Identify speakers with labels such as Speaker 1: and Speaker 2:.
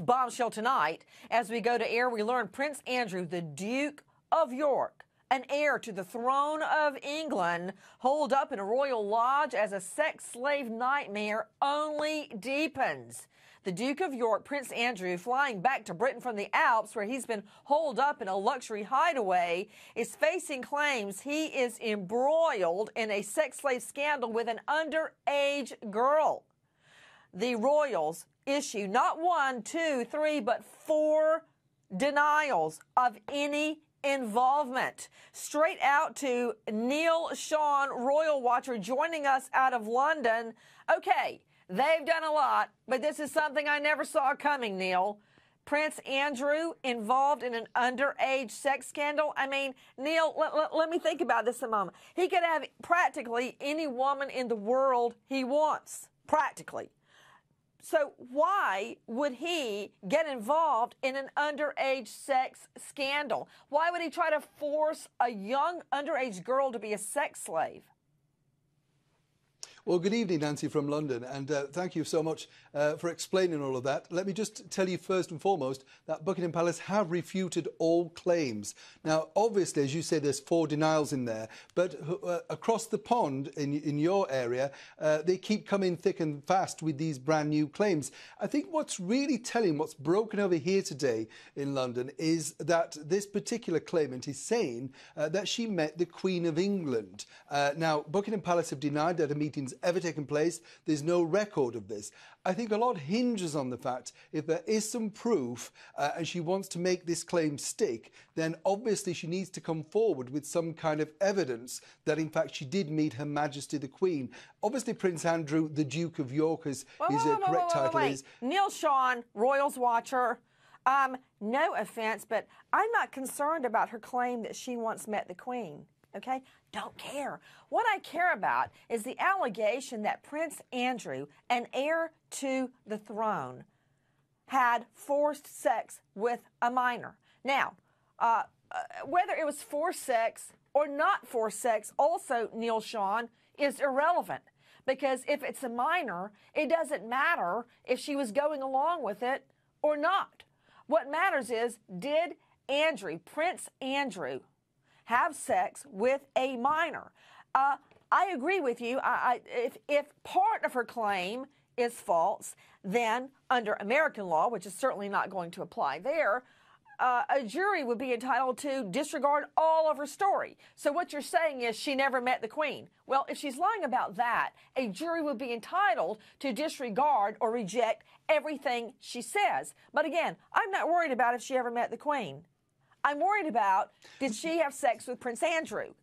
Speaker 1: Bombshell tonight. As we go to air, we learn Prince Andrew, the Duke of York, an heir to the throne of England, holed up in a royal lodge as a sex slave nightmare only deepens. The Duke of York, Prince Andrew, flying back to Britain from the Alps, where he's been holed up in a luxury hideaway, is facing claims he is embroiled in a sex slave scandal with an underage girl. The royals issue not 1, 2, 3, but 4 denials of any involvement. Straight out to Neil Sean, Royal Watcher, joining us out of London. Okay, they've done a lot, but this is something I never saw coming, Neil. Prince Andrew involved in an underage sex scandal. I mean, Neil, let me think about this a moment. He could have practically any woman in the world he wants, practically. So why would he get involved in an underage sex scandal? Why would he try to force a young underage girl to be a sex slave?
Speaker 2: Well, good evening, Nancy from London, and thank you so much for explaining all of that. Let me just tell you first and foremost that Buckingham Palace have refuted all claims. Now, obviously, as you say, there's 4 denials in there, but across the pond in your area, they keep coming thick and fast with these brand new claims. I think what's really telling, what's broken over here today in London, is that this particular claimant is saying that she met the Queen of England. Now, Buckingham Palace have denied that a meeting's ever taken place. There's no record of this. I think a lot hinges on the fact if there is some proof and she wants to make this claim stick, then obviously she needs to come forward with some kind of evidence that in fact she did meet Her Majesty the Queen. Obviously Prince Andrew, the Duke of York, as his correct title is.
Speaker 1: Neil Sean, Royals Watcher. No offense, but I'm not concerned about her claim that she once met the Queen. Okay? Don't care. What I care about is the allegation that Prince Andrew, an heir to the throne, had forced sex with a minor. Now, whether it was forced sex or not forced sex, also, Neil Sean, is irrelevant. Because if it's a minor, it doesn't matter if she was going along with it or not. What matters is, did Prince Andrew, have sex with a minor? I agree with you. If part of her claim is false, then under American law, which is certainly not going to apply there, a jury would be entitled to disregard all of her story. So what you're saying is she never met the Queen. Well, if she's lying about that, a jury would be entitled to disregard or reject everything she says. But again, I'm not worried about if she ever met the Queen. I'm worried about, did she have sex with Prince Andrew?